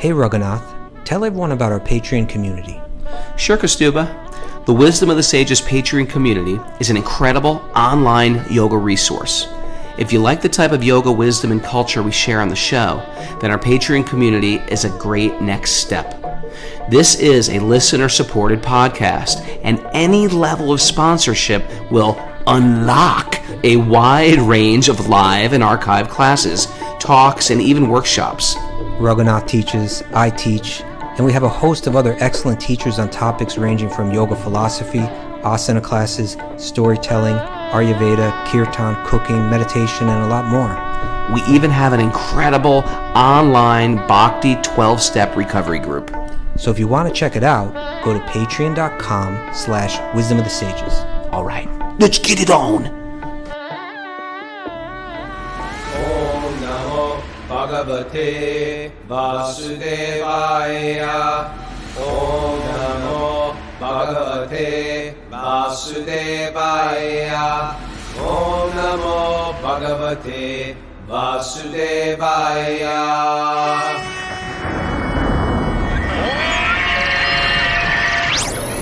Hey Raghunath, tell everyone about our Patreon community. Sure, Kastuba. The Wisdom of the Sages Patreon community is an incredible online yoga resource. If you like the type of yoga wisdom and culture we share on the show, then our Patreon community is a great next step. This is a listener-supported podcast, and any level of sponsorship will unlock a wide range of live and archived classes, talks, and even workshops. Raghunath teaches, I teach, and we have a host of other excellent teachers on topics ranging from yoga philosophy, asana classes, storytelling, Ayurveda, kirtan, cooking, meditation, and a lot more. We even have an incredible online Bhakti 12-step recovery group. So if you want to check it out, go to patreon.com/wisdom of the sages. All right, let's get it on. Bhagavate Vasudevaya. Om Namo Bhagavate Vasudevaya. Om Namo Bhagavate Vasudevaya.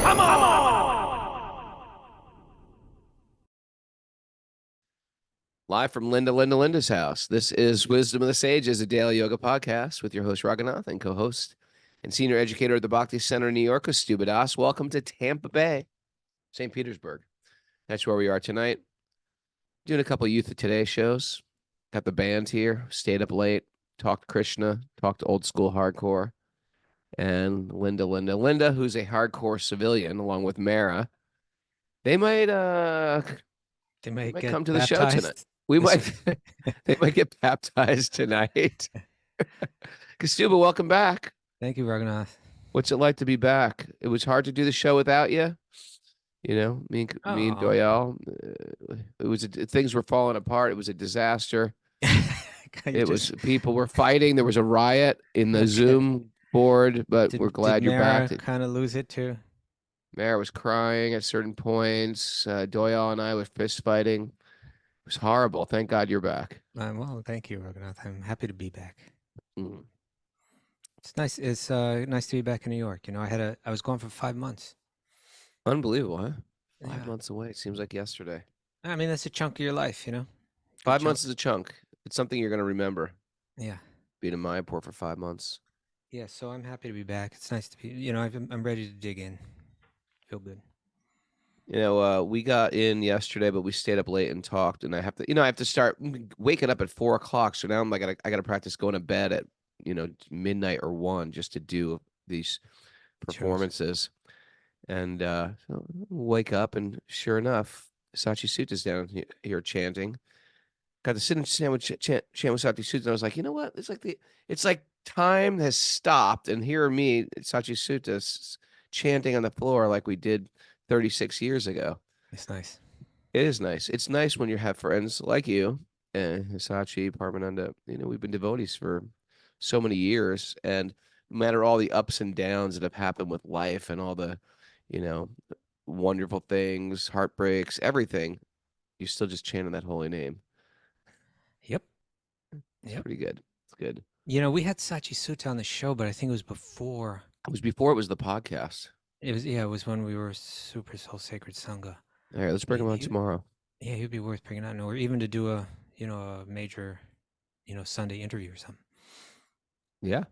Come on! Live from Linda's house. This is Wisdom of the Sages, a daily yoga podcast with your host Raghunath and co-host and senior educator at the Bhakti Center in New York, Kastuba Das. Welcome to Tampa Bay, St. Petersburg. That's where we are tonight. Doing a couple of Youth of Today shows. Got the band here. Stayed up late. Talked Krishna. Talked old school hardcore. And Linda, who's a hardcore civilian, along with Mara. They might come to the show tonight. They might get baptized tonight. Kastuba, welcome back. Thank you, Raghunath. What's it like to be back? It was hard to do the show without you. You know, me and Doyle. Things were falling apart. It was a disaster. People were fighting. There was a riot in the Zoom board, but we're glad you're back. Kind of lose it too. Mara was crying at certain points. Doyle and I were fist fighting. It was horrible. Thank God you're back. Well, thank you, Raghunath. I'm happy to be back. Mm. It's nice. It's nice to be back in New York. You know, I was gone for 5 months. Unbelievable, huh? Yeah. 5 months away. It seems like yesterday. I mean, that's a chunk of your life, you know. 5 months is a chunk. It's something you're going to remember. Yeah. Being in Mayapur for 5 months. Yeah. So I'm happy to be back. It's nice to be. You know, I'm ready to dig in. Feel good. You know, we got in yesterday, but we stayed up late and talked. And I have to start waking up at 4 o'clock. So now I got to practice going to bed at midnight or 1 just to do these performances. And so wake up, and sure enough, Sachi Suta's down here chanting. Got to sit and chant with Sachi Suta, and I was like, you know what? It's like time has stopped, and here me, Sachi Sutta, chanting on the floor like we did 36 years ago. It's nice. It is nice. It's nice when you have friends like you and Sachi, Parmananda. We've been devotees for so many years, and no matter all the ups and downs that have happened with life and all the wonderful things, heartbreaks, everything, you're still just chanting that holy name. Yep. It's pretty good. It's good. You know, we had Sachi Sutta on the show, but I think it was before. It was before it was the podcast. It was when we were Super Soul Sacred Sangha. All right, let's bring him on tomorrow. Yeah, he'd be worth bringing on, or even to do a major, Sunday interview or something. Yeah.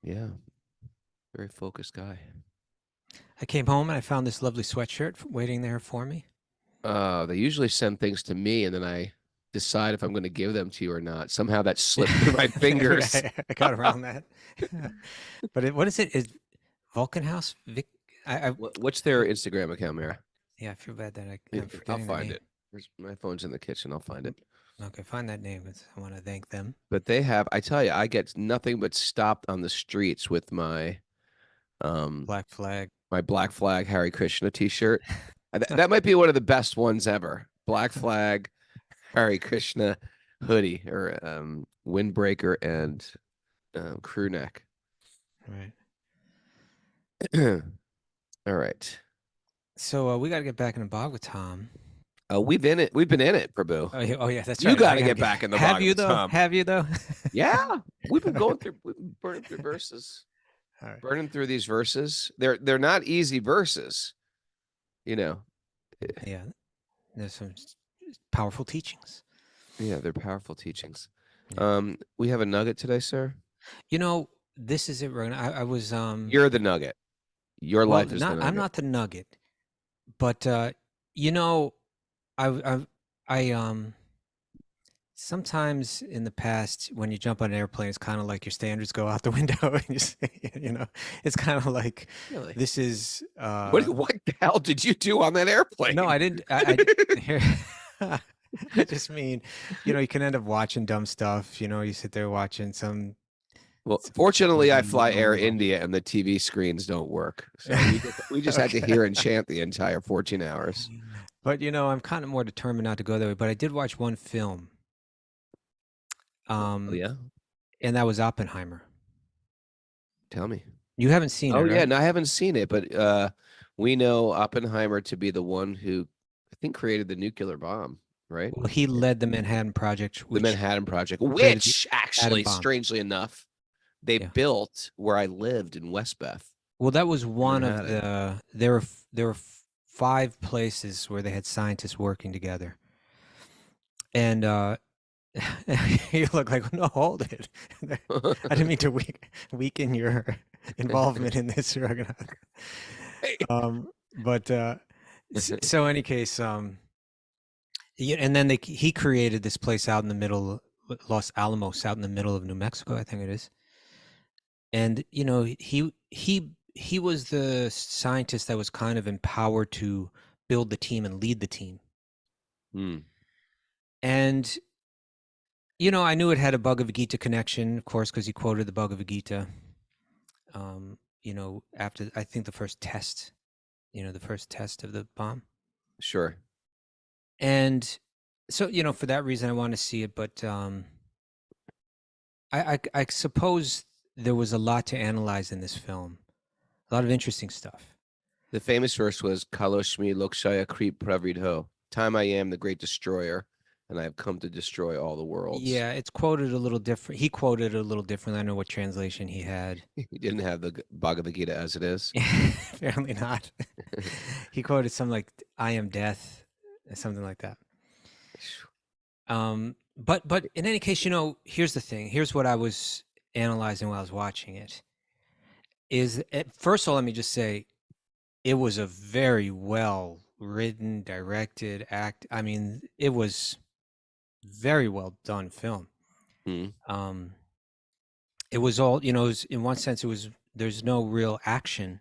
Yeah. Very focused guy. I came home and I found this lovely sweatshirt waiting there for me. They usually send things to me, and then I decide if I'm going to give them to you or not. Somehow that slipped through my fingers. I got around that. But what is it? Is Vulcan House? What's their Instagram account, Mara? Yeah, I feel bad that I'm I'll forgetting find it. My phone's in the kitchen. I'll find it. Okay, find that name. I want to thank them. But they have, I tell you, I get nothing but stopped on the streets with my Black Flag. My Black Flag Hare Krishna t-shirt. That might be one of the best ones ever. Black Flag Hare Krishna hoodie, or windbreaker and crew neck. Right. All right. So we got to get back into Bhagavatam. We've been in it, Prabhu. Oh yeah, that's You right. got I to gotta get back in the Have you Bhagavatam. though? Have you though? Yeah, we've been burning through verses, All right. burning through these verses. They're not easy verses, you know. Yeah, there's some powerful teachings. Yeah, they're powerful teachings. Yeah. We have a nugget today, sir. You know, this is it, Rogan. I was You're the nugget. Your well, life is the not I'm nugget. not the nugget, but you know, I sometimes in the past when you jump on an airplane, it's kind of like your standards go out the window, and you say, you know, it's kind of like Really? this is What the hell did you do on that airplane? no, I didn't. Here, I just mean, you know, you can end up watching dumb stuff. You know, you sit there watching some. Well, fortunately, I TV fly Air normal. India, and the TV screens don't work. So we just had to Okay. hear and chant the entire 14 hours. But you know, I'm kind of more determined not to go that way. But I did watch one film, Oh, yeah? and that was Oppenheimer. Tell me. You haven't seen Oh, it, yeah. right? No, I haven't seen it, but we know Oppenheimer to be the one who I think created the nuclear bomb, right? Well, he led the Manhattan Project, The which Manhattan Project, created the which atom actually, bomb. strangely enough, they Yeah. built where I lived in Westbeth. Well, that was one of Manhattan. there were 5 places where they had scientists working together, and you look like, no, hold it. I didn't mean to weaken your involvement in this, Raghunath. But so any case, yeah, and then he created this place out in the middle, Los Alamos, out in the middle of New Mexico, I think it is. And you know, he was the scientist that was kind of empowered to build the team and lead the team. Hmm. And you know, I knew it had a Bhagavad Gita connection, of course, because he quoted the Bhagavad Gita. You know, after I think the first test, you know, the first test of the bomb. Sure. And so, you know, for that reason, I want to see it. But I suppose there was a lot to analyze in this film, a lot of interesting stuff. The famous verse was Kaloshmi Lokshaya Creep Pravridho. Time I am the great destroyer, and I have come to destroy all the worlds. Yeah, it's quoted a little different. He quoted it a little different. I don't know what translation he had. He didn't have the Bhagavad Gita as it is. Apparently not. He quoted something like "I am death," something like that. But in any case, you know, here's the thing. Here's what I was analyzing while I was watching it. First of all, let me just say, it was a very well written, directed act. I mean, it was very well done film. Hmm. It was all, you know, in one sense, there's no real action,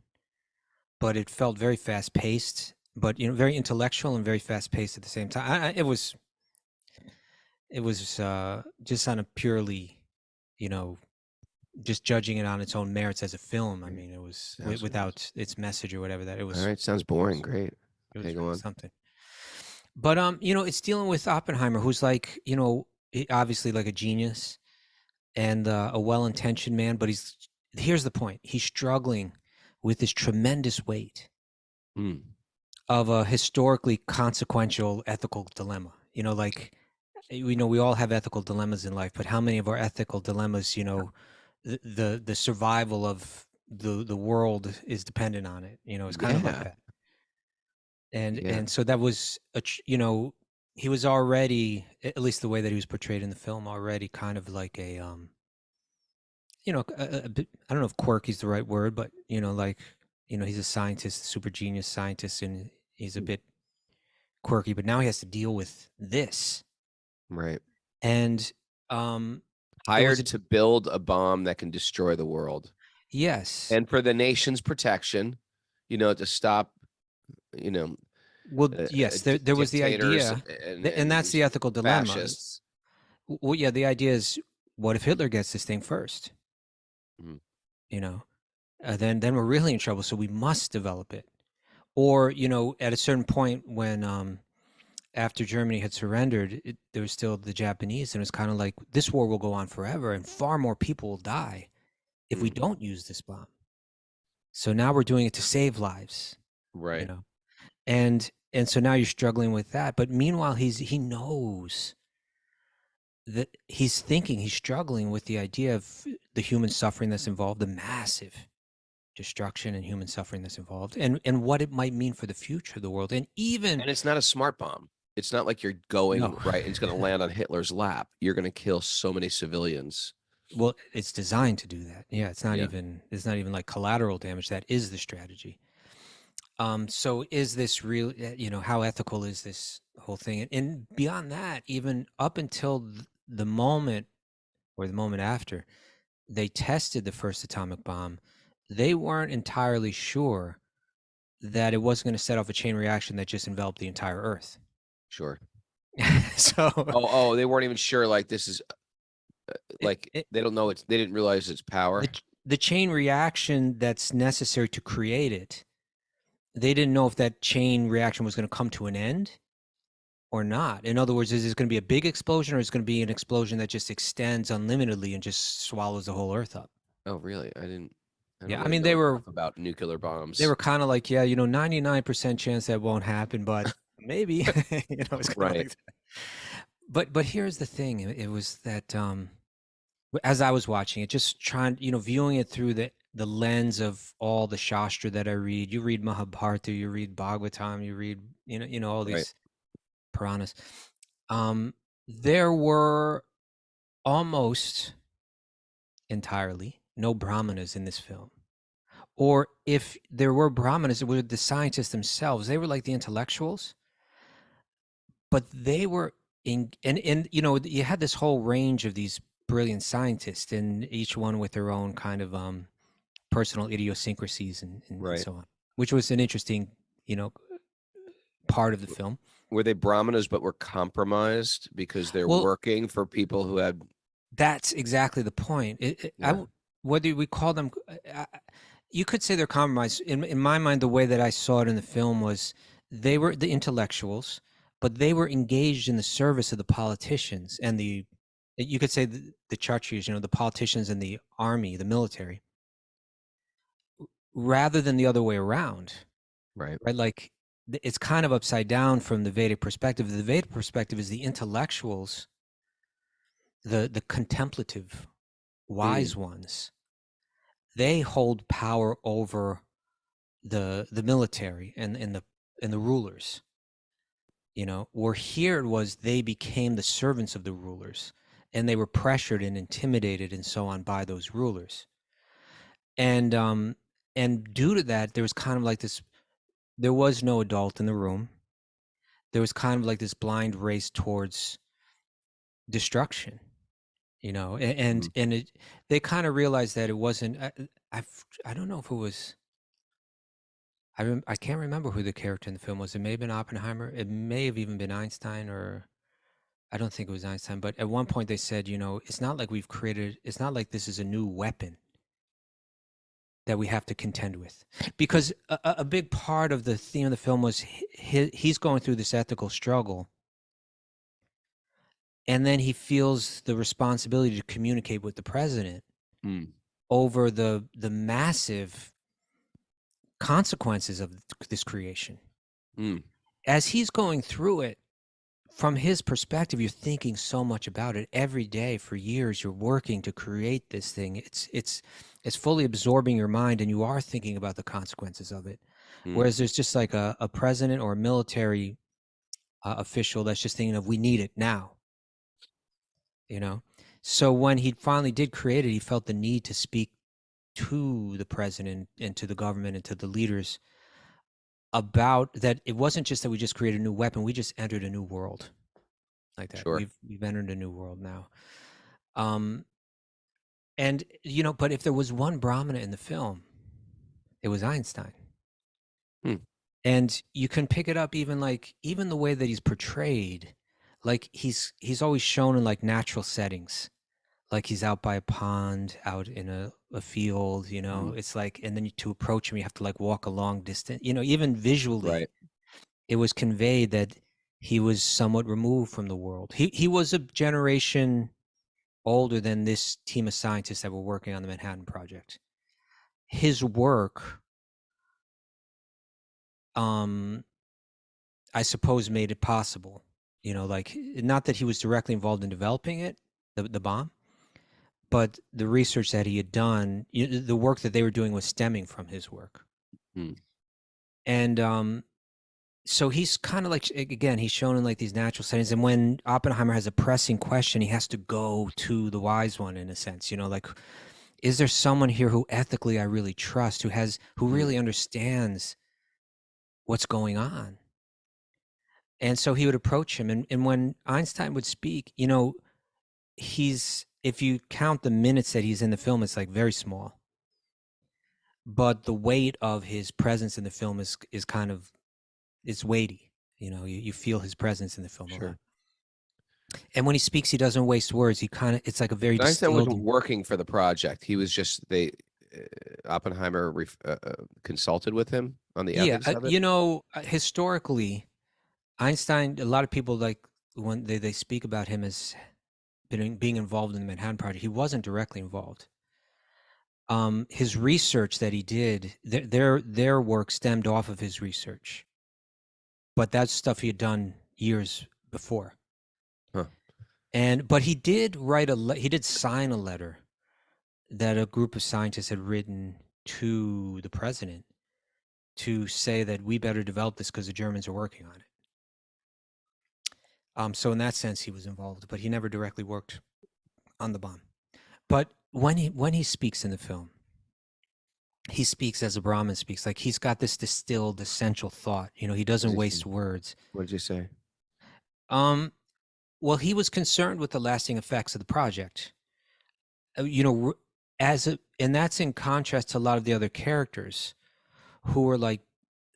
but it felt very fast paced, but you know, very intellectual and very fast paced at the same time. It was just on a purely, you know, just judging it on its own merits as a film. I mean, it was without its message or whatever that it was. All right, sounds boring. Great. It Okay, was go really on. something. But you know, it's dealing with Oppenheimer, who's like, you know, obviously like a genius and a well-intentioned man, but here's the point: he's struggling with this tremendous weight Mm. of a historically consequential ethical dilemma. You know, like we know we all have ethical dilemmas in life, but how many of our ethical dilemmas, you know, the survival of the world is dependent on it. You know, it's kind of like Yeah. that. And Yeah. and so that was you know, he was already, at least the way that he was portrayed in the film, already kind of like a you know, a bit, I don't know if quirky is the right word, but you know, like, you know, he's a scientist, super genius scientist, and he's a bit quirky, but now he has to deal with this. Right. And um Hired to build a bomb that can destroy the world. yes. And for the nation's protection, you know, to stop, you know, Well, yes, there was the dictators idea, and that's the ethical dilemma. fascists. Well, yeah, the idea is, what if Hitler gets this thing first? Mhm. You know, then we're really in trouble. So we must develop it. Or, you know, at a certain point when after Germany had surrendered, there was still the Japanese, and it was kind of like, this war will go on forever, and far more people will die if we don't use this bomb. So now we're doing it to save lives. Right. You know, And so now you're struggling with that. But meanwhile, he knows that he's struggling with the idea of the human suffering that's involved, the massive destruction and human suffering that's involved, and what it might mean for the future of the world. And it's not a smart bomb. It's not like you're going No. right and it's going to land on Hitler's lap. You're going to kill so many civilians. Well, it's designed to do that. Yeah, it's not Yeah. even like collateral damage. That is the strategy. So is this real? How ethical is this whole thing? And beyond that, even up until the moment or the moment after they tested the first atomic bomb, they weren't entirely sure that it wasn't going to set off a chain reaction that just enveloped the entire Earth. Sure. So Oh, they weren't even sure. Like this is like they don't know they didn't realize its power. The chain reaction that's necessary to create it, they didn't know if that chain reaction was going to come to an end or not. In other words, is it going to be a big explosion, or is it going to be an explosion that just extends unlimitedly and just swallows the whole Earth up? Oh, really? I don't Yeah, I really mean, know they were enough about nuclear bombs. They were kind of like, 99% chance that won't happen, but maybe, it's kind of Right. like that. But here's the thing. It was that as I was watching it, just trying, viewing it through the lens of all the Shastra that I read. You read Mahabharata, you read Bhagavatam, you read, all these Right. Puranas. There were almost entirely no Brahmanas in this film. Or if there were Brahmanas, it were the scientists themselves. They were like the intellectuals, but they were in, and you had this whole range of these brilliant scientists, and each one with their own kind of personal idiosyncrasies and Right. so on, which was an interesting, part of the film. Were they Brahmanas but were compromised because they're Well, working for people who had That's exactly the point. Whether we call them, you could say they're compromised. In my mind, the way that I saw it in the film was they were the intellectuals, but they were engaged in the service of the politicians and you could say the Churchies, the politicians and the army, the military, rather than the other way around. right. Right? Like it's kind of upside down from the Vedic perspective. The Vedic perspective is the intellectuals, the contemplative, wise ones. They hold power over the military and the rulers. Where here it was they became the servants of the rulers, and they were pressured and intimidated and so on by those rulers. And due to that, there was kind of like this. There was no adult in the room. There was kind of like this blind race towards destruction. And they kind of realized that it wasn't. I don't know if it was. I can't remember who the character in the film was. It may have been Oppenheimer. It may have even been Einstein, or I don't think it was Einstein. But at one point they said, it's not like it's not like this is a new weapon that we have to contend with. Because a big part of the theme of the film was he's going through this ethical struggle. And then he feels the responsibility to communicate with the president over the massive consequences of this creation. As he's going through it, from his perspective, you're thinking so much about it every day for years. You're working to create this thing. It's fully absorbing your mind, and you are thinking about the consequences of it. Whereas there's just like a president or a military official that's just thinking of, we need it now. So when he finally did create it, he felt the need to speak to the president and to the government and to the leaders about that. It wasn't just that we just created a new weapon, we just entered a new world like that. Sure. We've entered a new world now. And but if there was one Brahmana in the film, it was Einstein. And you can pick it up even the way that he's portrayed. Like he's always shown in like natural settings, like he's out by a pond, out in a field, it's like, and then to approach him, you have to like walk a long distance, even visually, Right. It was conveyed that he was somewhat removed from the world. He was a generation older than this team of scientists that were working on the Manhattan Project. His work, I suppose, made it possible. You know, like, not that he was directly involved in developing it, the bomb, but the research that he had done, the work that they were doing was stemming from his work. Hmm. And so he's kind of like, again, he's shown in like these natural settings. And when Oppenheimer has a pressing question, he has to go to the wise one, in a sense, you know, like, is there someone here who ethically I really trust, who really understands what's going on? And so he would approach him. And when Einstein would speak, you know, if you count the minutes that he's in the film, it's like very small. But the weight of his presence in the film is kind of, it's weighty. You know, you feel his presence in the film a lot. And when he speaks, he doesn't waste words. It's like a very Einstein distilled. wasn't working for the project. He was just Oppenheimer consulted with him on the ethics of it. You know, historically, Einstein, a lot of people, like, when they speak about him as being involved in the Manhattan Project, he wasn't directly involved. His research that he did, their work stemmed off of his research, but that's stuff he had done years before. But he did he did sign a letter that a group of scientists had written to the president to say that we better develop this because the Germans are working on it. So in that sense, he was involved, but he never directly worked on the bomb. But when he speaks in the film, he speaks as a Brahmin speaks. Like, he's got this distilled, essential thought. You know, he doesn't waste words. What did you say? Well, he was concerned with the lasting effects of the project. You know, and that's in contrast to a lot of the other characters who were like,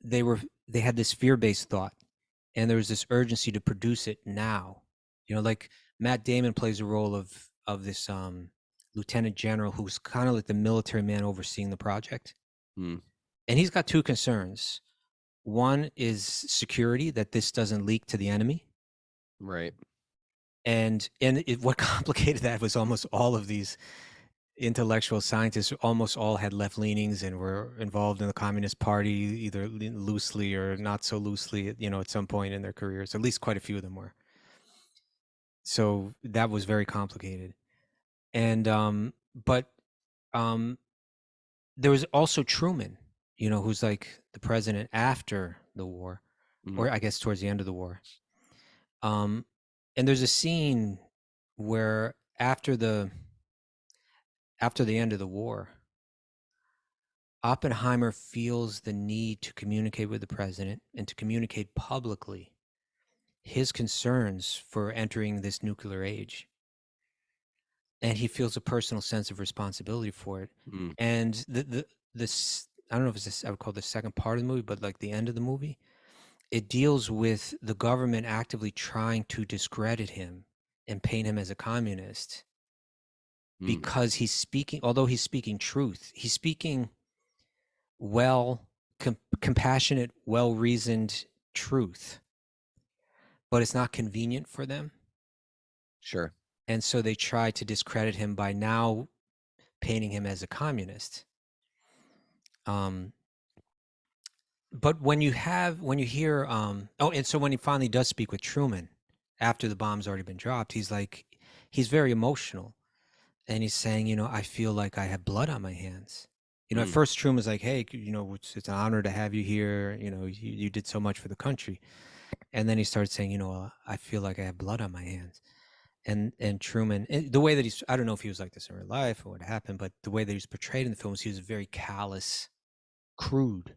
they had this fear-based thought, and there was this urgency to produce it now. You know, like Matt Damon plays a role of this lieutenant general who's kind of like the military man overseeing the project. And he's got two concerns. One is security, that this doesn't leak to the enemy. Right. And what complicated that was almost all of these intellectual scientists almost all had left leanings and were involved in the Communist Party, either loosely or not so loosely, you know, at some point in their careers. At least quite a few of them were. So that was very complicated. And but there was also Truman, you know, who's like the president after the war, or I guess towards the end of the war. And there's a scene where after the end of the war, Oppenheimer feels the need to communicate with the president and to communicate publicly his concerns for entering this nuclear age. And he feels a personal sense of responsibility for it. And this, I don't know if it's this, I would call it the second part of the movie, but like the end of the movie, it deals with the government actively trying to discredit him and paint him as a communist because he's speaking, although he's speaking truth, he's speaking compassionate, well-reasoned truth, but it's not convenient for them. Sure. And so they try to discredit him by now painting him as a communist. But when you hear, and so when he finally does speak with Truman after the bomb's already been dropped, he's very emotional. And he's saying, you know, I feel like I have blood on my hands. You know, at first Truman's like, hey, you know, it's an honor to have you here. You know, you did so much for the country. And then he started saying, you know, I feel like I have blood on my hands. And Truman, the way that I don't know if he was like this in real life or what happened, but the way that he's portrayed in the films, he was very callous, crude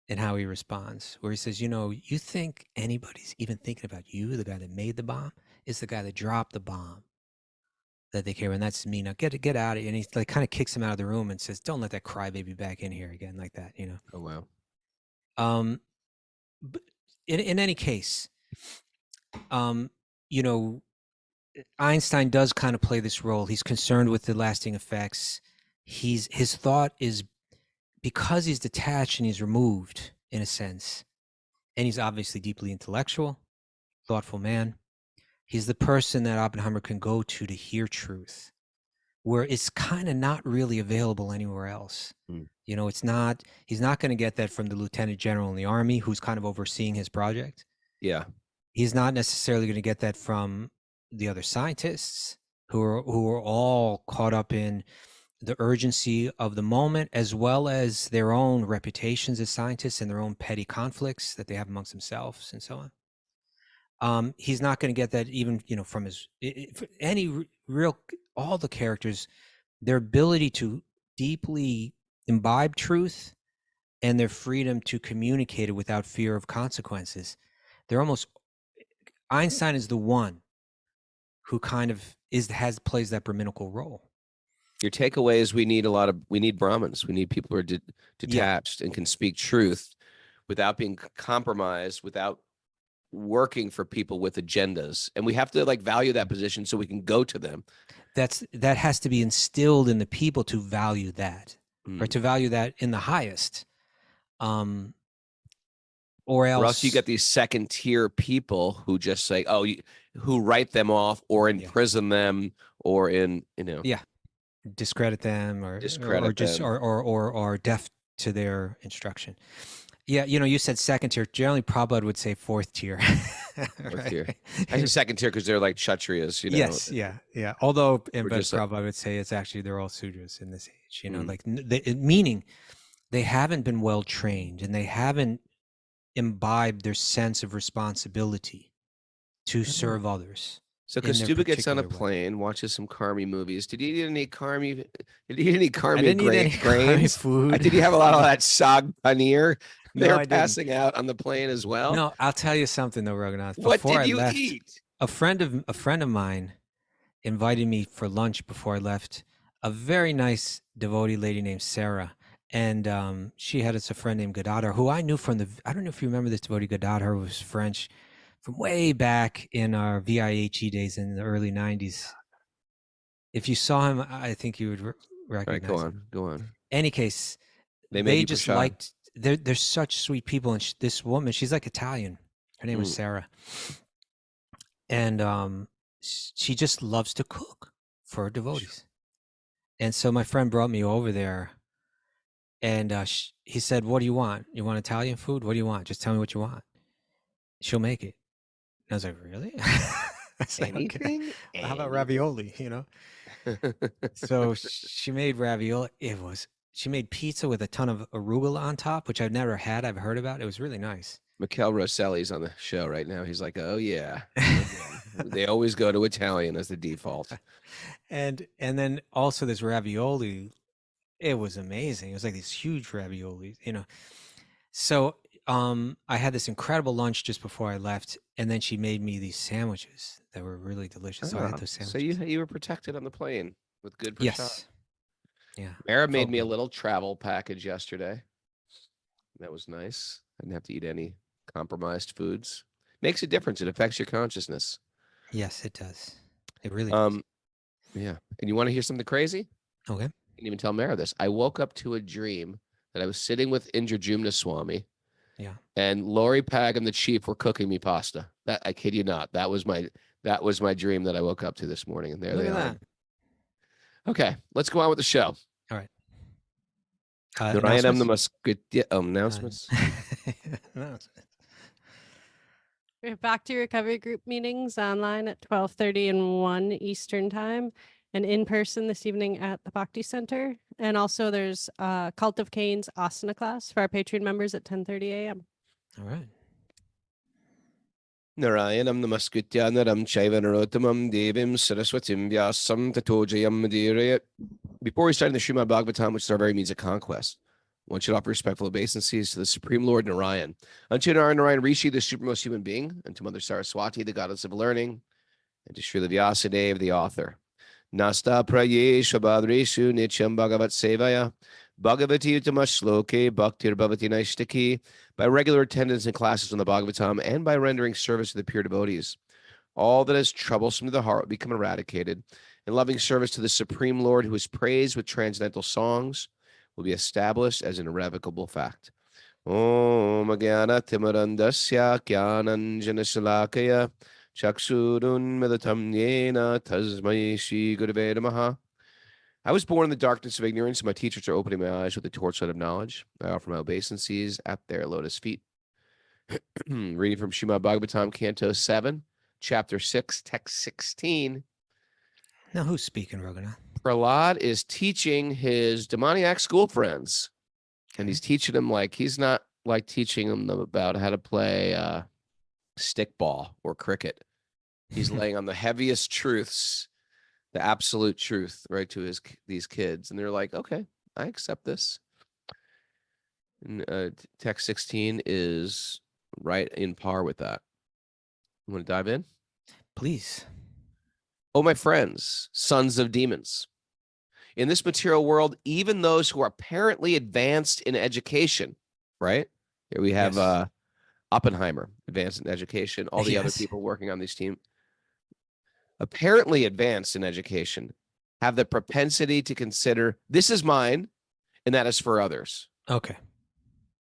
in how he responds, where he says, you know, you think anybody's even thinking about you, the guy that made the bomb? It's the guy that dropped the bomb that they care about, and that's me. Now get out of here. And he like kind of kicks him out of the room and says, don't let that crybaby back in here again, like that, you know. Oh wow. But in any case, you know, Einstein does kind of play this role. He's concerned with the lasting effects. His thought is, because he's detached and he's removed in a sense, and he's obviously deeply intellectual, thoughtful man. He's the person that Oppenheimer can go to hear truth, where it's kind of not really available anywhere else. You know, he's not going to get that from the lieutenant general in the army who's kind of overseeing his project. Yeah. He's not necessarily going to get that from the other scientists who are all caught up in the urgency of the moment, as well as their own reputations as scientists and their own petty conflicts that they have amongst themselves and so on. He's not going to get that even, from his real, all the characters, their ability to deeply imbibe truth and their freedom to communicate it without fear of consequences. Einstein is the one who kind of plays that Brahminical role. Your takeaway is we need Brahmins. We need people who are detached and can speak truth without being compromised, without working for people with agendas. And we have to value that position so we can go to them. That has to be instilled in the people to value that, or to value that in the highest. Or else you get these second tier people who just say, who write them off or imprison them or discredit them or deaf to their instruction. Yeah, you said second tier. Generally, Prahlad would say fourth tier. Fourth tier. I say second tier because they're like Kshatriyas, Yes, yeah. Although, but Prahlad would say it's actually they're all Sudras in this age. Meaning they haven't been well trained and they haven't imbibed their sense of responsibility to serve others. So Kostuba gets on a plane, watches some Karmi movies. Did you eat any Karmi? Did you eat any Karmi grains? Food. Did you have a lot of that sag paneer? They're passing out on the plane as well. No, I'll tell you something though, Raghunath. What did you eat? A friend of mine invited me for lunch before I left. A very nice devotee lady named Sarah. And she had a friend named Gadadhar, who I knew I don't know if you remember this devotee. Gadadhar was French from way back in our VIHE days in the early 90s. If you saw him, I think you would recognize him. Go on. Any case, they just liked, they're such sweet people. And this woman, she's like Italian. Her name was Sarah. And she just loves to cook for devotees. And so my friend brought me over there. And he said, "What do you want? You want Italian food? What do you want? Just tell me what you want. She'll make it." And I was like, "Really?" Anything? Okay. How about ravioli? So she made ravioli. She made pizza with a ton of arugula on top, which I've never had. I've heard about. It was really nice. Mikhail Rosselli's on the show right now. He's like, "Oh yeah." They always go to Italian as the default. And then also this ravioli. It was amazing. It was like these huge raviolis, So I had this incredible lunch just before I left, and then she made me these sandwiches that were really delicious. So I had those sandwiches. So you were protected on the plane with good prashad. Yes. Yeah. Mara made me a little travel package yesterday. That was nice. I didn't have to eat any compromised foods. Makes a difference. It affects your consciousness. Yes, it does. It really does. Yeah. And you want to hear something crazy? Okay. I didn't even tell Mara this. I woke up to a dream that I was sitting with Indrajumna Swami. Yeah. And Lori Pag and the chief were cooking me pasta. That I kid you not. That was my dream that I woke up to this morning. And there they are. Okay, let's go on with the show. All right. Announcements. We're back to recovery group meetings online at 12:30 and 1 Eastern time. And in person this evening at the Bhakti Center. And also there's Cult of Cain's asana class for our Patreon members at 10:30 a.m. All right. Narayanam namaskritya naram chaiva narottamam devim saraswatim vyasam tato jayam madhirayat. Before we start the Srimad Bhagavatam, which is our very means of conquest, one should offer respectful obeisances to the Supreme Lord Narayan, unto Narayan Rishi, the supremmost human being, and to Mother Saraswati, the goddess of learning, and to Srila Vyasadeva, the author. Nasta prayeshu badreshu nityam bhagavat sevaya bhagavati utamashloke bhaktir bhavati naishtaki. By regular attendance in classes on the Bhagavatam and by rendering service to the pure devotees, all that is troublesome to the heart will become eradicated, and loving service to the Supreme Lord, who is praised with transcendental songs, will be established as an irrevocable fact. Om Jnana Timarandasya Jnananjana Shalakaya Chaksurun Milatam Yena Tasmai Shri Gurave Namaha. I was born in the darkness of ignorance, and my teachers are opening my eyes with the torchlight of knowledge. I offer my obeisances at their lotus feet. Reading from Srimad Bhagavatam, Canto 7, Chapter 6, Text 16. Now, who's speaking, Raghunath? Prahlad is teaching his demoniac school friends, and he's teaching them like he's not like teaching them about how to play stickball or cricket. He's laying on the heaviest truths, the absolute truth, right, to these kids, and they're like, okay, I accept this. And text 16 is right in par with that. You want to dive in? Please. Oh, my friends, sons of demons. In this material world, even those who are apparently advanced in education, right? Here we have Yes. Oppenheimer, advanced in education, all the other Yes. people working on these teams, apparently advanced in education, have the propensity to consider this is mine and that is for others. Okay.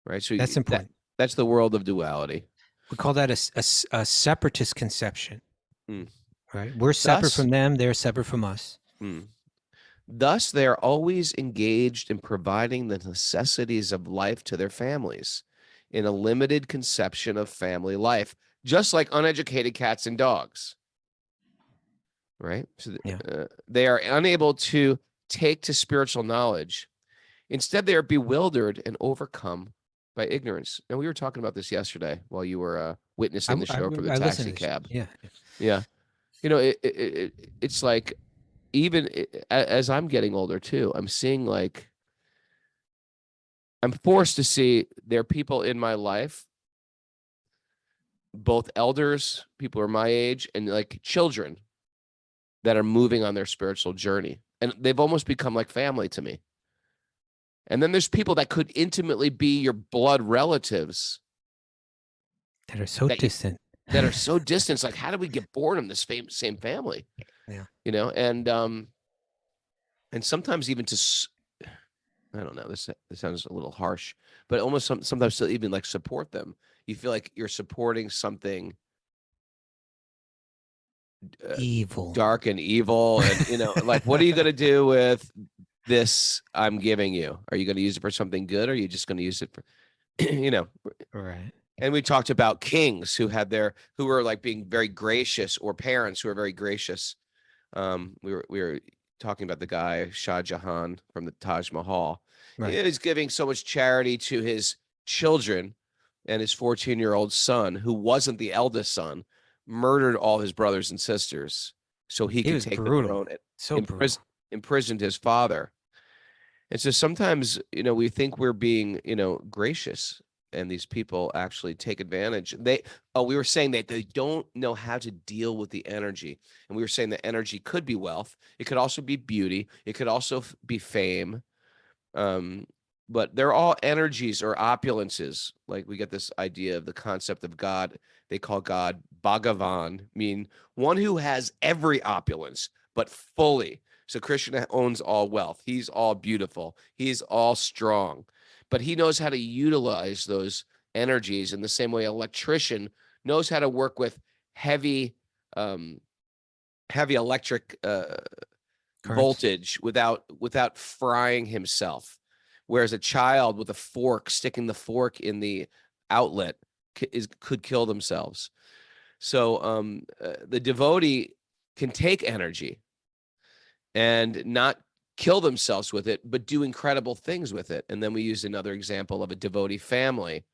Right. So That's important. That's the world of duality. We call that a separatist conception. Mm. Right? We're separate Thus- from them. They're separate from us. Thus, they are always engaged in providing the necessities of life to their families in a limited conception of family life, just like uneducated cats and dogs. Right? So they are unable to take to spiritual knowledge. Instead, they are bewildered and overcome by ignorance. And we were talking about this yesterday while you were witnessing the show for the taxi cab. Yeah. Yeah. You know, it's like, even as I'm getting older too, I'm seeing like, I'm forced to see there are people in my life, both elders, people who are my age, and like children that are moving on their spiritual journey. And they've almost become like family to me. And then there's people that could intimately be your blood relatives That are so distant. That are so distant. It's like, how did we get born in this same family? Yeah. You know, and sometimes even to, I don't know, this sounds a little harsh, but almost sometimes to even like support them. You feel like you're supporting something evil, dark and evil. And, you know, like, what are you going to do with this I'm giving you? Are you going to use it for something good? Or are you just going to use it for, you know? Right. And we talked about kings who were like being very gracious, or parents who are very gracious. We were talking about the guy, Shah Jahan from the Taj Mahal. Right. He was giving so much charity to his children, and his 14-year-old son, who wasn't the eldest son, murdered all his brothers and sisters so he could take the throne. So imprisoned his father. And so sometimes, you know, we think we're being, you know, gracious, and these people actually take advantage. We were saying that they don't know how to deal with the energy. And we were saying that energy could be wealth. It could also be beauty. It could also be fame. But they're all energies or opulences. Like, we get this idea of the concept of God. They call God Bhagavan, mean one who has every opulence, but fully. So Krishna owns all wealth. He's all beautiful. He's all strong. But he knows how to utilize those energies in the same way an electrician knows how to work with heavy electric voltage without frying himself. Whereas a child with a fork, sticking the fork in the outlet, could kill themselves. So the devotee can take energy and not kill themselves with it, but do incredible things with it. And then we used another example of a devotee family.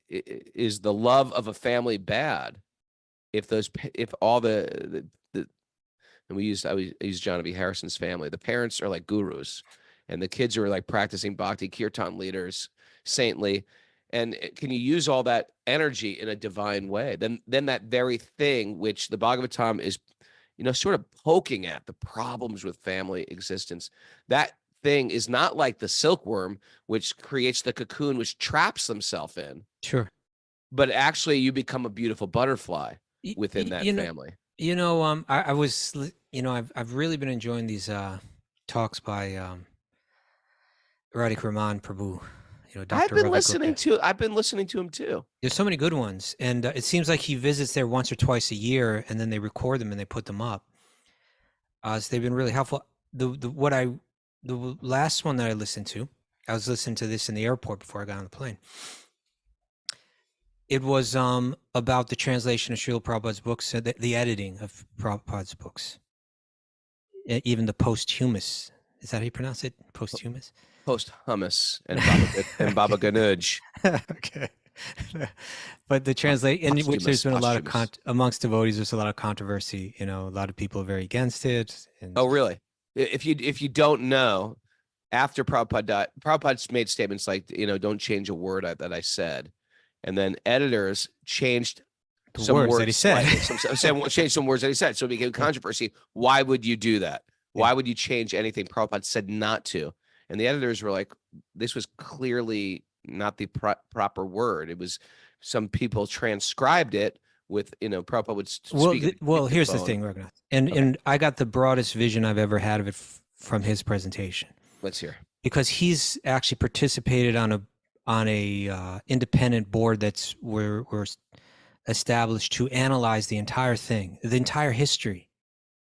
Is the love of a family bad if all the and I used John V. Harrison's family. The parents are like gurus, and the kids are like practicing bhakti, kirtan leaders, saintly. And can you use all that energy in a divine way? Then that very thing which the Bhagavatam is, you know, sort of poking at, the problems with family existence, that thing is not like the silkworm, which creates the cocoon, which traps themselves in. Sure. But actually, you become a beautiful butterfly within that family. You know, I was, you know, I've really been enjoying these talks by Radhik Raman Prabhu. You know, Dr. I've been listening to him too. There's so many good ones, and it seems like he visits there once or twice a year, and then they record them and they put them up. So they've been really helpful. The last one that I listened to I was listening to this in the airport before I got on the plane. It was about the translation of Srila Prabhupada's books, the editing of Prabhupada's books, even the posthumous. Is that how you pronounce it? Posthumous? Post-hummus and Baba Ganoush. Okay. But the translate, in which there's been a lot of amongst devotees, there's a lot of controversy. You know, a lot of people are very against it. And Oh, really? If you don't know, after Prabhupada died, Prabhupada made statements like, you know, don't change a word that I said, and then editors changed some words that he said. Changed some words that he said, so it became controversy. Why would you do that? Why would you change anything Prabhupada said not to? And the editors were like, this was clearly not the proper word. It was, some people transcribed it with, you know, Prabhupada would speak. Well, here's the thing, Raghunath. And I got the broadest vision I've ever had of it from his presentation. Let's hear. Because he's actually participated on a independent board that's were established to analyze the entire thing, the entire history,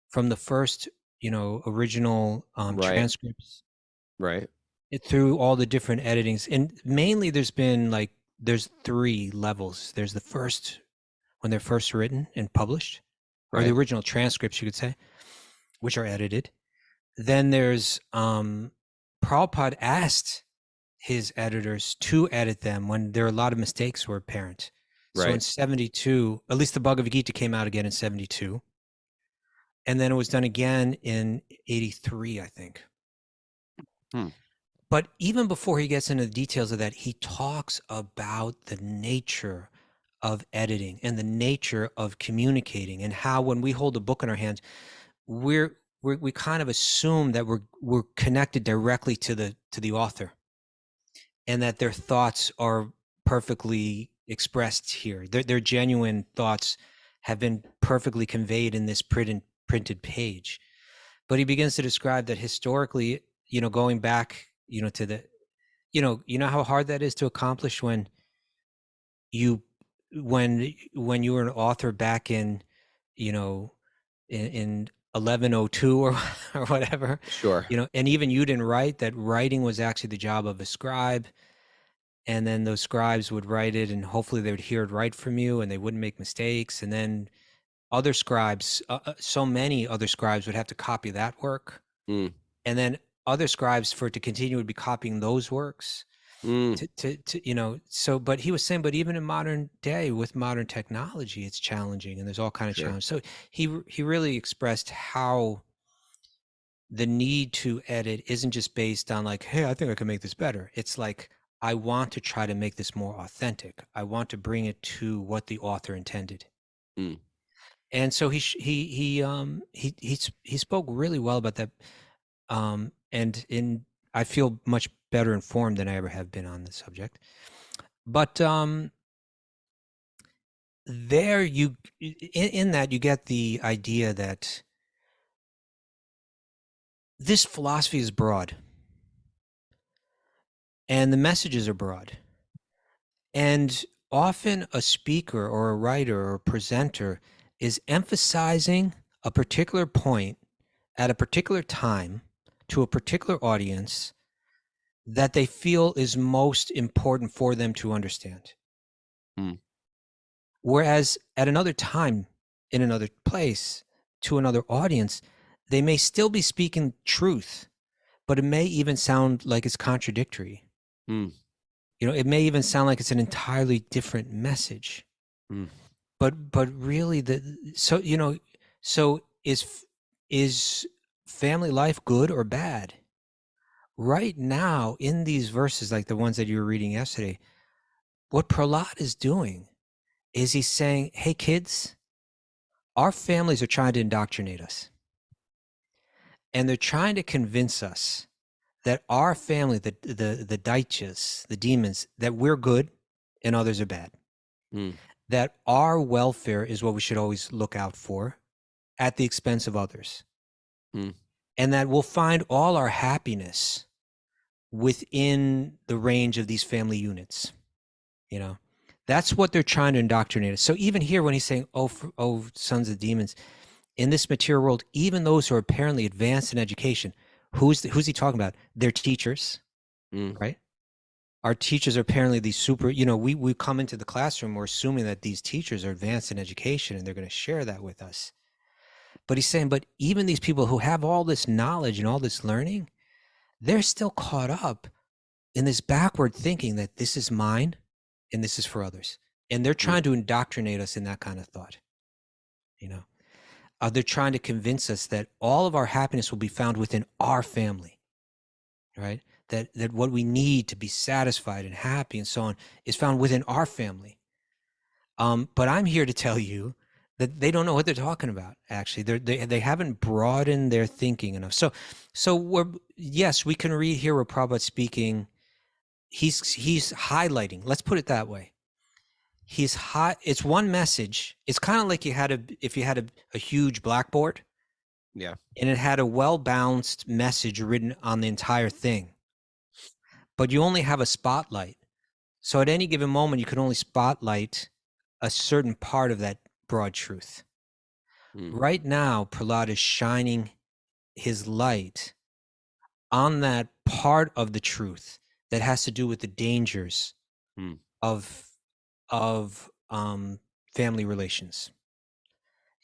from the first, you know, original transcripts, right, through all the different editings. And mainly there's 3 levels. There's the first, when they're first written and published, or the original transcripts, you could say, which are edited. Then there's Prabhupada asked his editors to edit them when there are a lot of mistakes were apparent. So in 72, at least the Bhagavad Gita came out again in 72. And then it was done again in 83, I think. But even before he gets into the details of that, he talks about the nature of editing and the nature of communicating, and how when we hold a book in our hands, we kind of assume that we're connected directly to the author, and that their thoughts are perfectly expressed here. Their genuine thoughts have been perfectly conveyed in this printed page. But he begins to describe that historically, you know, going back, you know, to the, you know how hard that is to accomplish when you were an author back in, you know, in 1102 or whatever. Sure. You know, and even you didn't write, that writing was actually the job of a scribe. And then those scribes would write it, and hopefully they would hear it right from you, and they wouldn't make mistakes. And then other scribes, so many other scribes would have to copy that work. And then other scribes, for it to continue, would be copying those works. To you know, so, but he was saying, but even in modern day with modern technology, it's challenging, and there's all kind of challenges. So he really expressed how the need to edit isn't just based on like, hey, I think I can make this better. It's like, I want to try to make this more authentic. I want to bring it to what the author intended. And so he spoke really well about that. And I feel much better informed than I ever have been on the subject. But there in that you get the idea that this philosophy is broad, and the messages are broad. And often a speaker or a writer or a presenter is emphasizing a particular point at a particular time to a particular audience that they feel is most important for them to understand. Whereas at another time, in another place, to another audience, they may still be speaking truth, but it may even sound like it's contradictory. You know, it may even sound like it's an entirely different message. But really, so is family life good or bad? Right now, in these verses, like the ones that you were reading yesterday, what Prahlad is doing is he's saying, hey, kids, our families are trying to indoctrinate us. And they're trying to convince us that our family, the daityas, the demons, that we're good and others are bad. That our welfare is what we should always look out for at the expense of others. And that we'll find all our happiness within the range of these family units. You know, that's what they're trying to indoctrinate us. So even here, when he's saying, oh, sons of demons, in this material world, even those who are apparently advanced in education, who's he talking about? Their teachers, Mm. right? Our teachers are apparently these super, we come into the classroom, we're assuming that these teachers are advanced in education and they're going to share that with us. But he's saying, but even these people who have all this knowledge and all this learning, they're still caught up in this backward thinking that this is mine and this is for others. And they're trying to indoctrinate us in that kind of thought. They're trying to convince us that all of our happiness will be found within our family, right? That what we need to be satisfied and happy and so on is found within our family. But I'm here to tell you that they don't know what they're talking about. Actually, they haven't broadened their thinking enough. So yes, we can read here where Prabhupada speaking. He's highlighting. Let's put it that way. It's one message. It's kind of like if you had a huge blackboard. Yeah. And it had a well-balanced message written on the entire thing. But you only have a spotlight. So at any given moment, you can only spotlight a certain part of that broad truth. Right now, Prahlad is shining his light on that part of the truth that has to do with the dangers of family relations.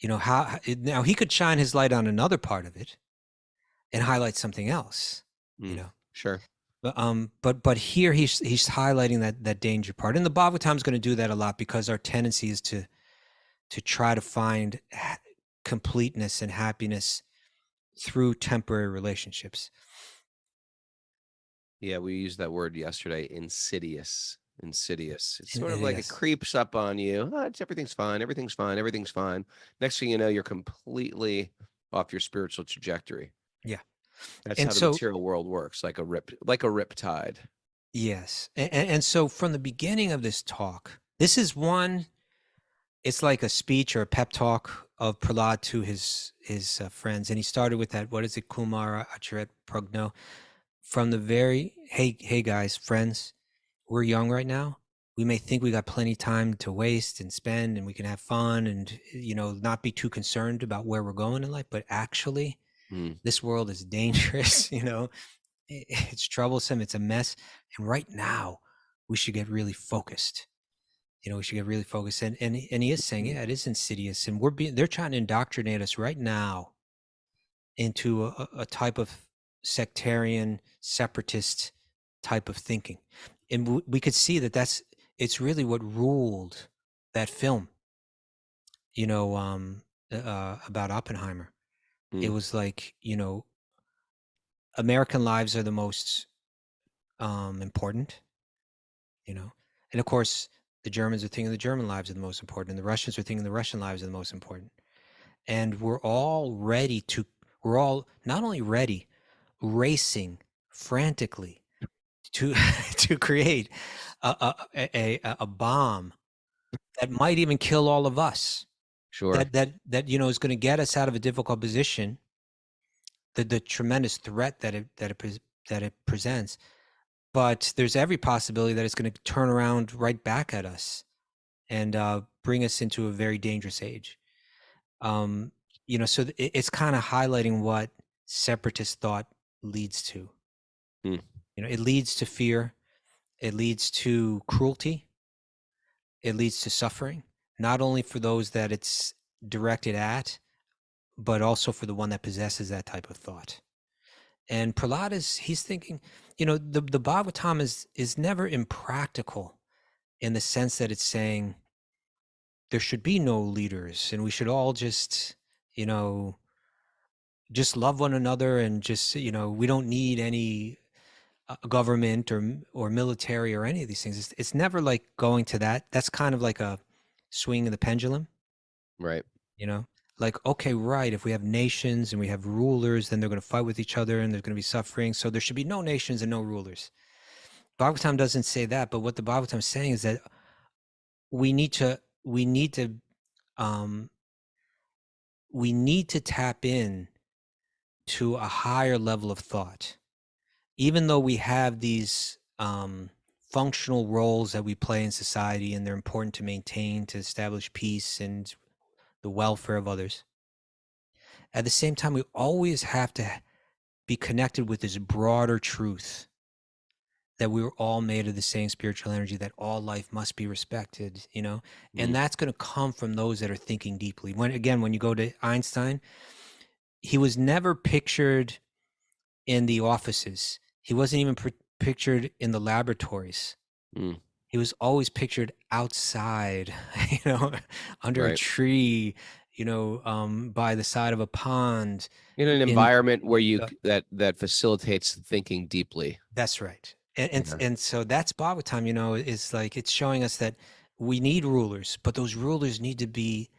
Now he could shine his light on another part of it and highlight something else. Sure. But here he's highlighting that danger part, and the Bhagavatam is going to do that a lot because our tendency is to try to find completeness and happiness through temporary relationships. Yeah, we used that word yesterday. Insidious. It's sort of Yes. like it creeps up on you. Oh, everything's fine. Everything's fine. Next thing you know, you're completely off your spiritual trajectory. Yeah. That's And how the so- material world works, like a rip tide. Yes. And so from the beginning of this talk, this is it's like a speech or a pep talk of Prahlad to his friends. And he started with that, what is it, Kumara Acharet Pragno? From the hey guys, friends, we're young right now. We may think we got plenty of time to waste and spend and we can have fun and, not be too concerned about where we're going in life. But actually, this world is dangerous, it's troublesome, it's a mess. And right now we should get really focused. We should get really focused. And he is saying, yeah, it is insidious. And they're trying to indoctrinate us right now into a type of sectarian, separatist type of thinking. And we could see it's really what ruled that film, about Oppenheimer. It was like, American lives are the most important, and of course the Germans are thinking the German lives are the most important, and the Russians are thinking the Russian lives are the most important. And we're all not only ready, racing frantically to create a bomb that might even kill all of us. Sure. That is going to get us out of a difficult position. The tremendous threat that it presents, but there's every possibility that it's going to turn around right back at us and bring us into a very dangerous age. So it's kind of highlighting what separatist thought leads to. It leads to fear, it leads to cruelty, it leads to suffering, not only for those that it's directed at, but also for the one that possesses that type of thought. And Prahlad he's thinking, the Bhagavatam is never impractical in the sense that it's saying there should be no leaders and we should all just love one another and just, we don't need any government or military or any of these things. It's never like going to that. That's kind of like a swing of the pendulum. Right. Like, okay, right, if we have nations and we have rulers, then they're going to fight with each other and there's going to be suffering. So there should be no nations and no rulers. Bhagavatam doesn't say that, but what the Bhagavatam is saying is that we need to tap in to a higher level of thought. Even though we have these functional roles that we play in society and they're important to maintain, to establish peace and the welfare of others. At the same time, we always have to be connected with this broader truth that we were all made of the same spiritual energy, that all life must be respected, and that's going to come from those that are thinking deeply. When you go to Einstein, he was never pictured in the offices. He wasn't even pictured in the laboratories. He was always pictured outside, under a tree, by the side of a pond, in an environment where that facilitates thinking deeply. That's right. And so that's Bhagavatam, is like, it's showing us that we need rulers, but those rulers need to be,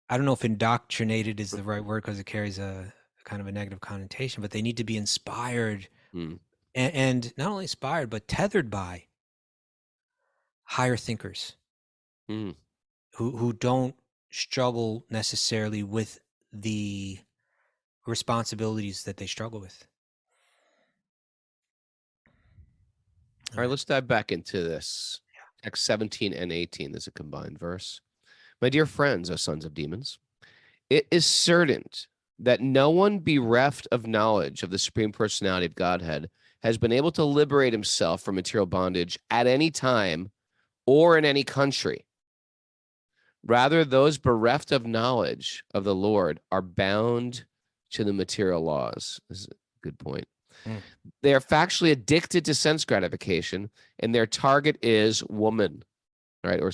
I don't know if indoctrinated is the right word, because it carries a kind of a negative connotation, but they need to be inspired, and not only inspired, but tethered by higher thinkers who don't struggle necessarily with the responsibilities that they struggle with. All right, let's dive back into this. Text 17 and 18 is a combined verse. My dear friends, O sons of demons, it is certain that no one bereft of knowledge of the Supreme Personality of Godhead has been able to liberate himself from material bondage at any time or in any country. Rather, those bereft of knowledge of the Lord are bound to the material laws. This is a good point. They are factually addicted to sense gratification, and their target is woman, right? Or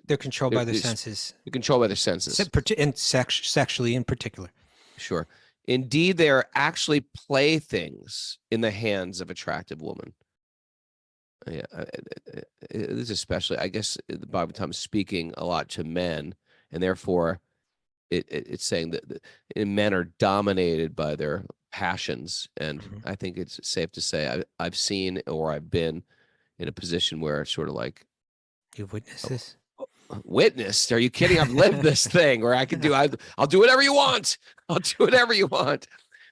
they're controlled by their senses. They're controlled by their senses, and sexually in particular. Sure. Indeed, they are actually playthings in the hands of attractive women. Yeah, this is especially, I guess, the Bhagavatam is speaking a lot to men, and therefore, it's saying that men are dominated by their passions, and I think it's safe to say I've seen, or I've been in a position where it's sort of like, you've witnessed this. Witnessed? Are you kidding? I've lived this thing where I can do. I'll do whatever you want. I'll do whatever you want.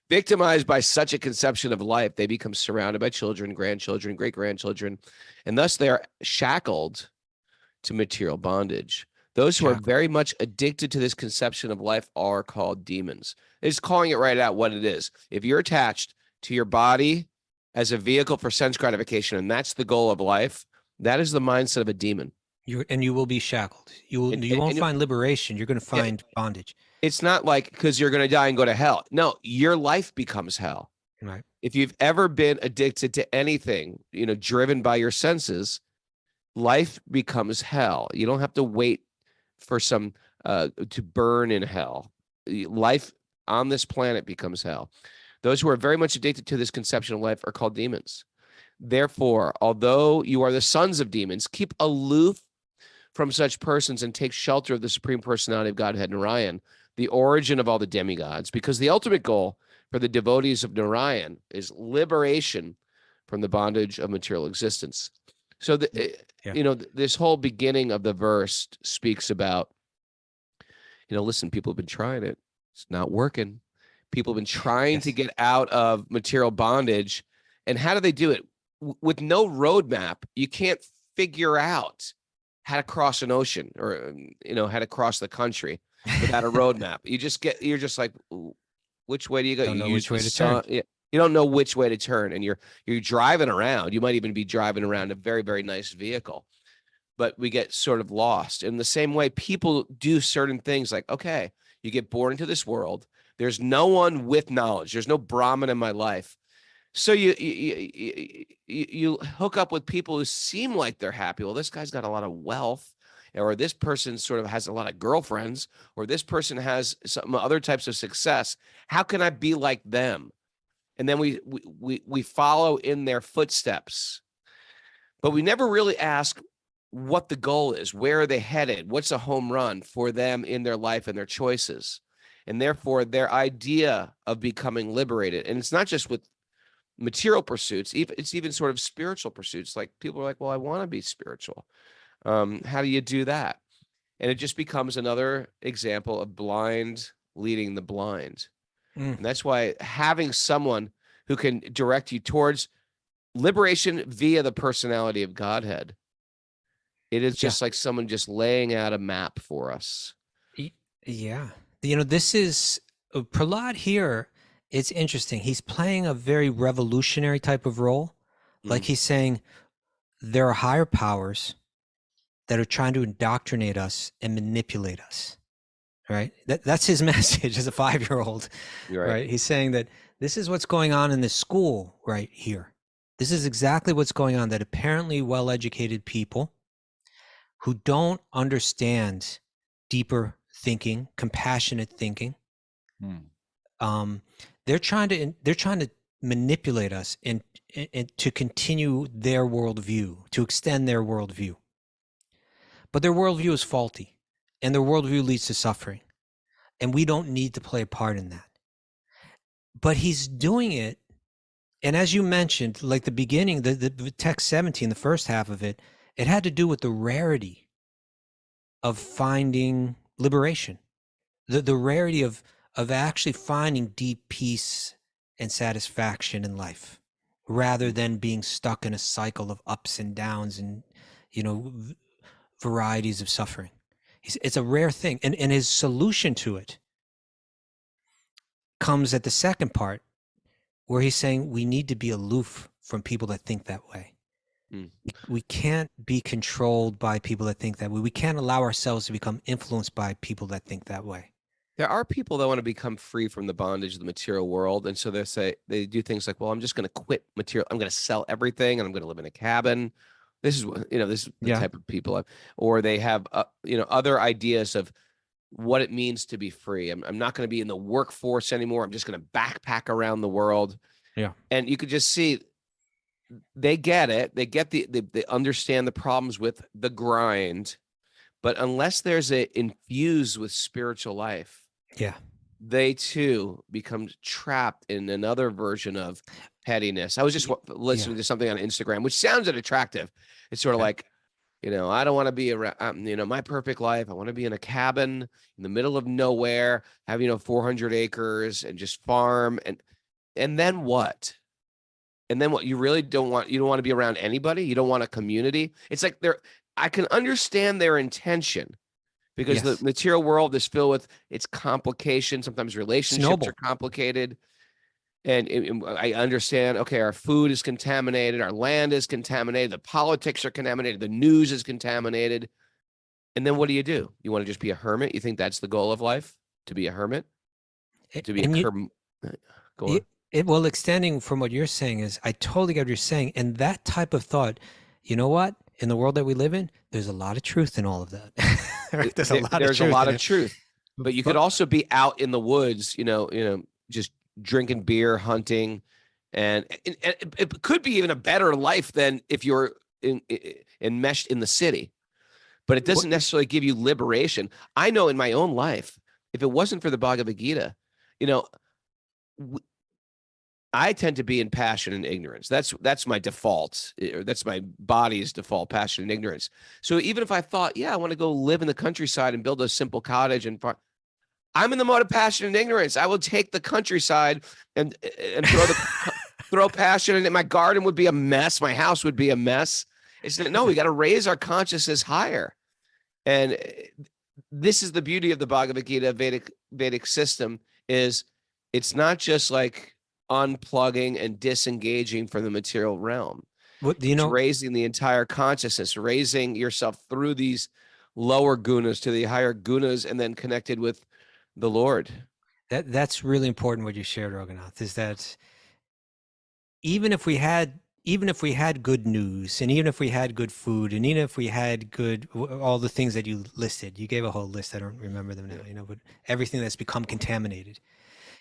Victimized by such a conception of life, they become surrounded by children, grandchildren, great-grandchildren, and thus they are shackled to material bondage. Those who are very much addicted to this conception of life are called demons. It's calling it right out what it is. If you're attached to your body as a vehicle for sense gratification, and that's the goal of life, that is the mindset of a demon. You will be shackled. You won't find liberation. You're going to find bondage. It's not like because you're going to die and go to hell. No, your life becomes hell. Right. If you've ever been addicted to anything, driven by your senses, life becomes hell. You don't have to wait for some to burn in hell. Life on this planet becomes hell. Those who are very much addicted to this conception of life are called demons. Therefore, although you are the sons of demons, keep aloof from such persons and take shelter of the Supreme Personality of Godhead, Narayan, the origin of all the demigods, because the ultimate goal for the devotees of Narayan is liberation from the bondage of material existence. So, this whole beginning of the verse speaks about, listen, people have been trying it. It's not working. People have been trying to get out of material bondage. And how do they do it? With no roadmap, you can't figure out how to cross an ocean or, how to cross the country without a roadmap. You're just like, which way do you go? Don't know which way to turn. You don't know which way to turn, and you're driving around. You might even be driving around a very, very nice vehicle, but we get sort of lost. In the same way, people do certain things like, okay, you get born into this world. There's no one with knowledge. There's no Brahmin in my life. So you hook up with people who seem like they're happy. Well, this guy's got a lot of wealth, or this person sort of has a lot of girlfriends, or this person has some other types of success. How can I be like them? And then we follow in their footsteps, but we never really ask what the goal is. Where are they headed? What's a home run for them in their life and their choices? And therefore, their idea of becoming liberated, and it's not just with material pursuits, it's even sort of spiritual pursuits. Like people are like, well, I want to be spiritual. How do you do that? And it just becomes another example of blind leading the blind. And that's why having someone who can direct you towards liberation via the personality of Godhead, it is just like someone just laying out a map for us. Yeah. This is Prahlad here. It's interesting. He's playing a very revolutionary type of role. Like he's saying, there are higher powers that are trying to indoctrinate us and manipulate us, right? That's his message as a 5-year-old, right? He's saying that this is what's going on in this school right here. This is exactly what's going on, that apparently well-educated people who don't understand deeper thinking, compassionate thinking, they're trying to manipulate us and to continue their worldview, to extend their worldview. But their worldview is faulty, and their worldview leads to suffering, and we don't need to play a part in that. But he's doing it, and as you mentioned, like the beginning, the text 17, the first half of it, it had to do with the rarity of finding liberation, the rarity of actually finding deep peace and satisfaction in life, rather than being stuck in a cycle of ups and downs and, varieties of suffering. It's a rare thing. And his solution to it comes at the second part, where he's saying we need to be aloof from people that think that way. We can't be controlled by people that think that way. We can't allow ourselves to become influenced by people that think that way. There are people that want to become free from the bondage of the material world. And so they do things like, well, I'm just going to quit material. I'm going to sell everything and I'm going to live in a cabin. This is what, this is the type of people, or they have, other ideas of what it means to be free. I'm not going to be in the workforce anymore. I'm just going to backpack around the world. Yeah. And you could just see, they get it. They get they understand the problems with the grind, but unless there's infused with spiritual life, they too become trapped in another version of pettiness. I was just listening to something on Instagram, which sounded attractive. It's sort of like, I don't want to be around, my perfect life. I want to be in a cabin in the middle of nowhere, have, 400 acres and just farm. And then what? And then what? You really don't want to be around anybody. You don't want a community. It's like I can understand their intention, because the material world is filled with its complications. Sometimes relationships are complicated. And I understand, okay, our food is contaminated, our land is contaminated, the politics are contaminated, the news is contaminated. And then what do? You want to just be a hermit? You think that's the goal of life? To be a hermit? To be go on. Well, extending from what you're saying is, I totally get what you're saying. And that type of thought, you know what? In the world that we live in, there's a lot of truth in all of that. Right? There's a lot of truth. But you could also be out in the woods, just drinking beer, hunting, and it could be even a better life than if you're enmeshed in the city. But it doesn't necessarily give you liberation. I know in my own life, if it wasn't for the Bhagavad Gita, I tend to be in passion and ignorance. That's my default. That's my body's default, passion and ignorance. So even if I thought, I want to go live in the countryside and build a simple cottage and farm, I'm in the mode of passion and ignorance. I will take the countryside and throw passion in it. My garden would be a mess. My house would be a mess. No, we got to raise our consciousness higher. And this is the beauty of the Bhagavad Gita Vedic system, is it's not just like unplugging and disengaging from the material realm. It's raising the entire consciousness, raising yourself through these lower gunas to the higher gunas, and then connected with the Lord. That's really important what you shared, Raghunath, is that even if we had good news, and even if we had good food, and even if we had all the things that you listed, you gave a whole list, I don't remember them now, but everything that's become contaminated,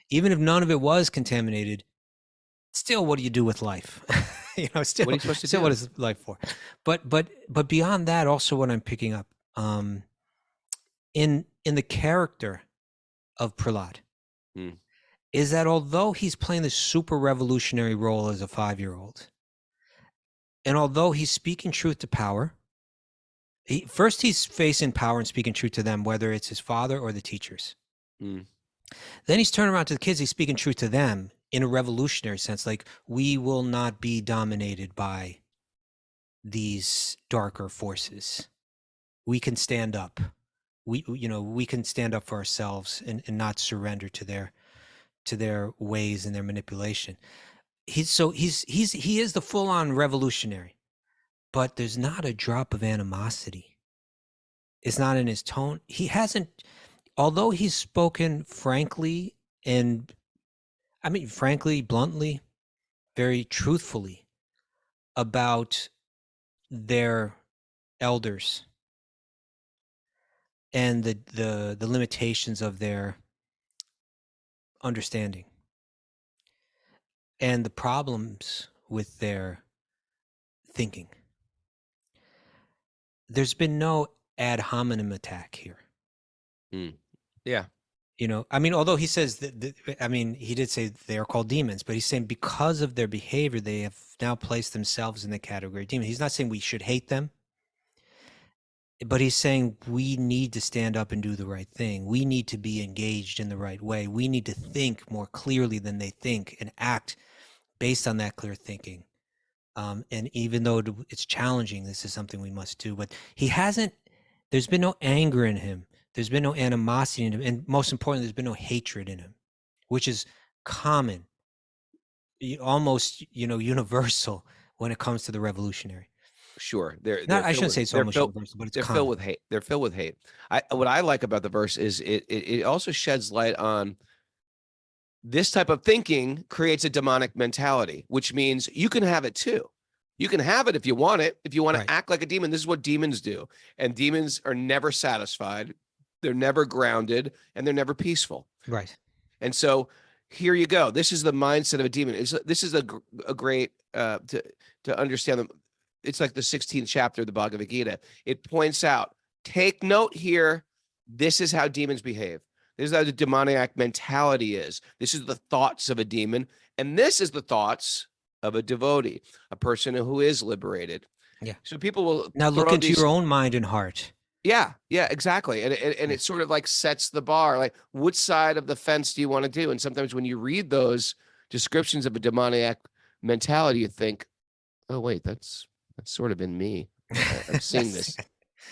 even if none of it was contaminated, still, what do you do with life? Still, what are you supposed to do? What is life for? But beyond that, also what I'm picking up, in the character of Prahlad, is that although he's playing this super revolutionary role as a 5-year-old, and although he's speaking truth to power, first he's facing power and speaking truth to them, whether it's his father or the teachers. Then he's turning around to the kids, he's speaking truth to them in a revolutionary sense, like, we will not be dominated by these darker forces. We can stand up. We can stand up for ourselves and not surrender to their ways and their manipulation. he is the full-on revolutionary, but there's not a drop of animosity. It's not in his tone. He hasn't, although he's spoken frankly and, I mean, frankly, bluntly, very truthfully about their elders and the limitations of their understanding and the problems with their thinking. There's been no ad hominem attack here. Yeah. You know, I mean, although he says that, I mean, he did say they are called demons, but he's saying because of their behavior, they have now placed themselves in the category of demon. He's not saying we should hate them, but he's saying we need to stand up and do the right thing. We need to be engaged in the right way. We need to think more clearly than they think and act based on that clear thinking. And even though it's challenging, this is something we must do. But he hasn't, there's been no anger in him. There's been no animosity in him. And most importantly, there's been no hatred in him, which is common, almost, universal when it comes to the revolutionary. Sure. I shouldn't say it's almost universal, but it's they're common. filled with hate. They're filled with hate. What I like about the verse is it also sheds light on this type of thinking creates a demonic mentality, which means you can have it too. You can have it if you want it. If you want to act like a demon, this is what demons do. And demons are never satisfied. They're never grounded, and they're never peaceful. Right. And so here you go. This is the mindset of a demon. This is a great to understand them. It's like the 16th chapter of the Bhagavad Gita. It points out, take note here. This is how demons behave. This is how the demoniac mentality is. This is the thoughts of a demon. And this is the thoughts of a devotee, a person who is liberated. Yeah. So people will now look into your own mind and heart. Yeah, exactly. And it sort of like sets the bar. Like, which side of the fence do you want to do? And sometimes when you read those descriptions of a demoniac mentality, you think, oh, wait, that's sort of been me. I've seen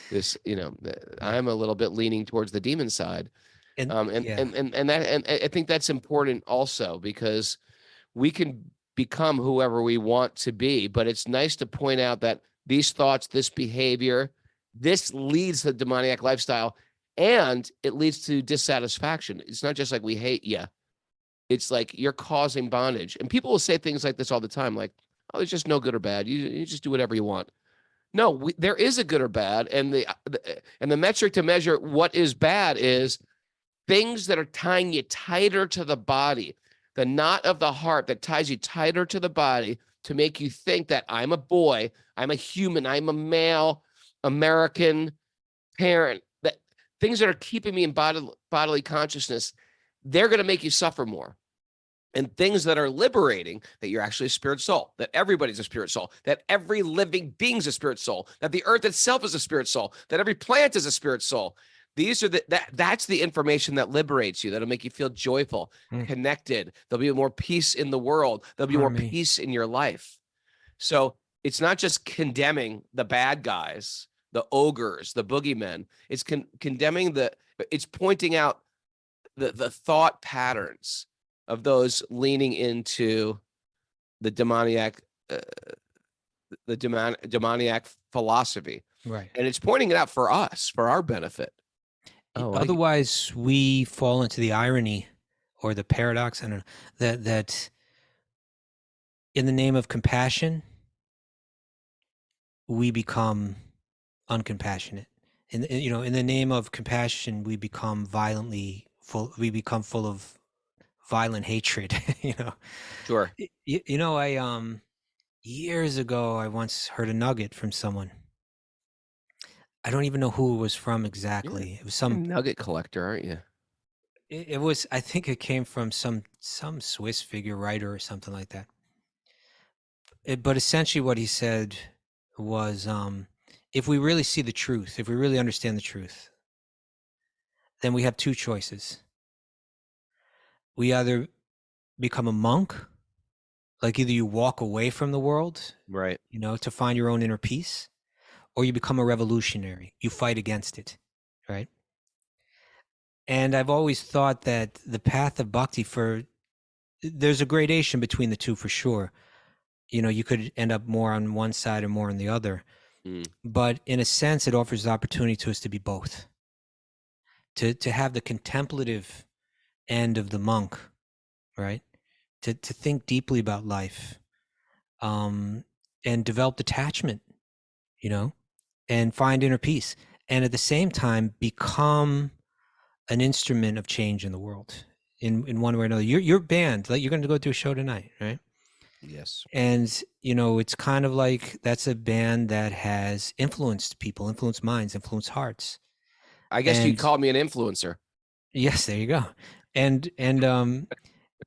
this, I'm a little bit leaning towards the demon side. And I think that's important also, because we can become whoever we want to be, but it's nice to point out that these thoughts, this behavior, this leads to the demoniac lifestyle, and it leads to dissatisfaction. It's not just like we hate you. It's like you're causing bondage. And people will say things like this all the time, like, oh, there's just no good or bad. You just do whatever you want. No, there is a good or bad. And the metric to measure what is bad is things that are tying you tighter to the body, the knot of the heart that ties you tighter to the body to make you think that I'm a boy, I'm a human, I'm a male, American parent, that things that are keeping me in bodily consciousness, they're going to make you suffer more. And things that are liberating, that you're actually a spirit soul, that everybody's a spirit soul, that every living being's a spirit soul, that the earth itself is a spirit soul, that every plant is a spirit soul. These are that's the information that liberates you. That'll make you feel joyful, connected. There'll be more peace in the world. There'll be more peace in your life. So it's not just condemning the bad guys, the ogres, the boogeymen. It's condemning it's pointing out the thought patterns of those leaning into the demoniac, demoniac philosophy. Right. And it's pointing it out for us, for our benefit. Otherwise, we fall into the irony or the paradox, I don't know, that in the name of compassion, we become uncompassionate. In the name of compassion, we become full of violent hatred, Sure. I years ago, I once heard a nugget from someone. I don't even know who it was from exactly. It was some nugget collector, aren't you? It was, I think it came from some Swiss figure writer or something like that. But essentially what he said was, if we really see the truth, if we really understand the truth, then we have two choices. We either become a monk, like either you walk away from the world, right, to find your own inner peace, or you become a revolutionary. You fight against it, right? And I've always thought that the path of bhakti for there's a gradation between the two for sure. You know, you could end up more on one side or more on the other. But in a sense, it offers the opportunity to us to be both. To have the contemplative end of the monk, right? To think deeply about life, and develop detachment, you know, and find inner peace. And at the same time, become an instrument of change in the world in one way or another. Your band, like, you're going to go do a show tonight, right? Yes. And, you know, it's kind of like that's a band that has influenced people, influenced minds, influenced hearts. I guess And- you'd call me an influencer. Yes, there you go. And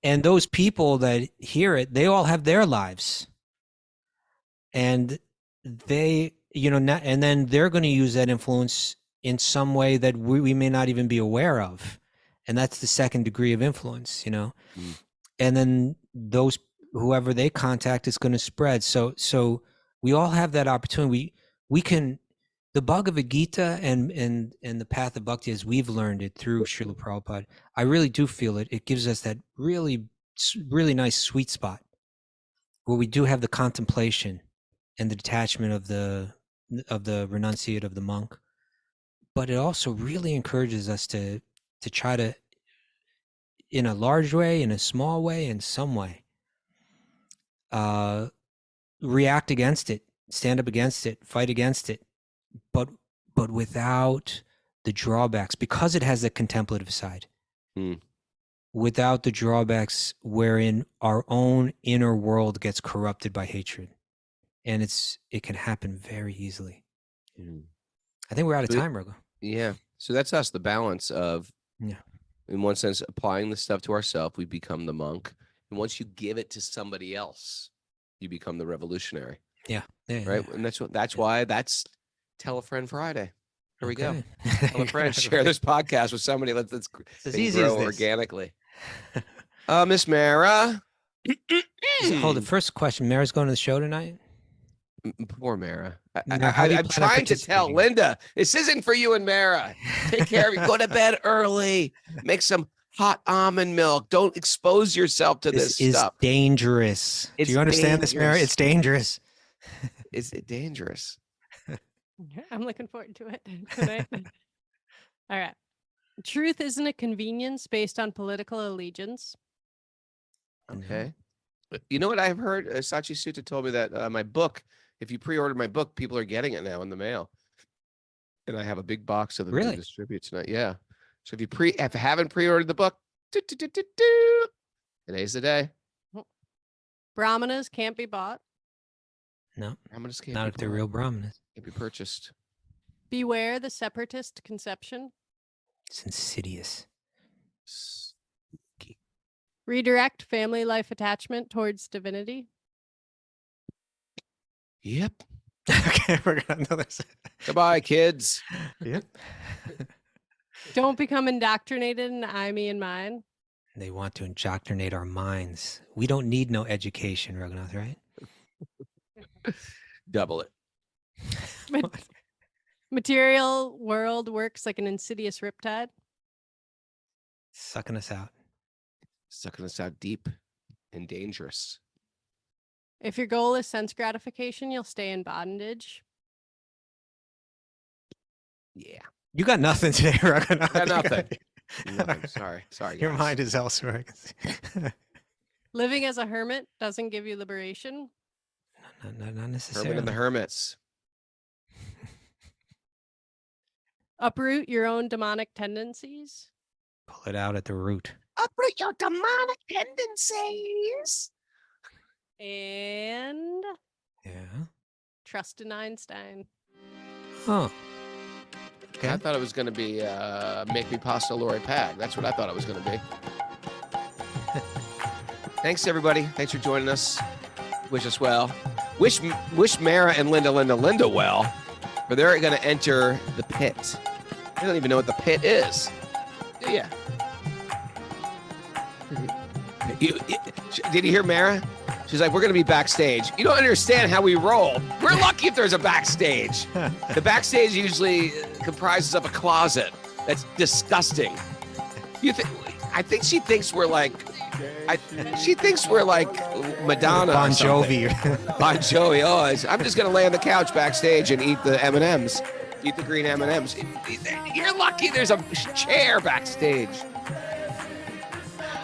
those people that hear it, they all have their lives. And they, you know, and then they're going to use that influence in some way that we may not even be aware of. And that's the second degree of influence, you know. And then whoever they contact is going to spread. So we all have that opportunity. We can, the Bhagavad Gita and the path of bhakti, as we've learned it through Srila Prabhupada, I really do feel it. It gives us that really, really nice sweet spot where we do have the contemplation and the detachment of the renunciate, of the monk. But it also really encourages us to try to, in a large way, in a small way, in some way, react against it, stand up against it, fight against it, but without the drawbacks, because it has a contemplative side. Without the drawbacks wherein our own inner world gets corrupted by hatred, and it can happen very easily. I think we're out of time, Rogo. Yeah. So that's us, the balance of, Yeah, in one sense, applying the stuff to ourselves, we become the monk. And once you give it to somebody else, you become the revolutionary. yeah, Right. yeah. And that's why that's Tell a Friend Friday. Here we go. Okay. Tell a friend, share this podcast with somebody. Let's It's as thing easy grow as this. organically. Miss Mara. Hold the first question. Mara's going to the show tonight? Poor Mara. Mara, how do you I'm plan on trying to tell participating? Linda, this isn't for you and Mara. Take care of you. Go to bed early. Make some hot almond milk. Don't expose yourself to This this is stuff. dangerous. It's Do you understand this, Mara? dangerous. It's dangerous. Is it dangerous? I'm looking forward to it tonight. All right. Truth isn't a convenience based on political allegiance. Okay. You know what I've heard? Sachi Sutta told me that my book, if you pre-order my book, people are getting it now in the mail. And I have a big box of them Really? to distribute tonight. Yeah. So if you haven't pre-ordered the book, today's the day. Brahmanas can't be bought. No, I'm just can't not be if they're bought. real Brahmins. Can't be purchased. Beware the separatist conception. It's insidious. Redirect family life attachment towards divinity. Yep. Okay, we're gonna know this. Goodbye, kids. Yep. Don't become indoctrinated in I, me, and mine. They want to indoctrinate our minds. We don't need no education, Raghunath, right? Double it. Material world works like an insidious riptide. Sucking us out. Sucking us out deep and dangerous. If your goal is sense gratification, you'll stay in bondage. Yeah. You got nothing today, Raghunath. Got You nothing. Nothing. Sorry. Your guys. mind is elsewhere. I can see. Living as a hermit doesn't give you liberation. Not necessarily. Hermit and the Hermits. Uproot your own demonic tendencies. Pull it out at the root. Uproot your demonic tendencies. And Yeah. trust in Einstein. Huh. Okay. I thought it was going to be Make Me Pasta Lori Pag. That's what I thought it was going to be. Thanks, everybody. Thanks for joining us. Wish us well. Wish Mara and Linda well. But they're going to enter the pit. They don't even know what the pit is. Do ya? Did you hear Mara? She's like, we're going to be backstage. You don't understand how we roll. We're lucky if there's a backstage. The backstage usually comprises of a closet. That's disgusting. I think she thinks we're like She thinks we're like Madonna. Bon or something. Jovi. Bon Jovi. Oh, I'm just gonna lay on the couch backstage and eat the M&Ms. Eat the green M&Ms. You're lucky there's a chair backstage.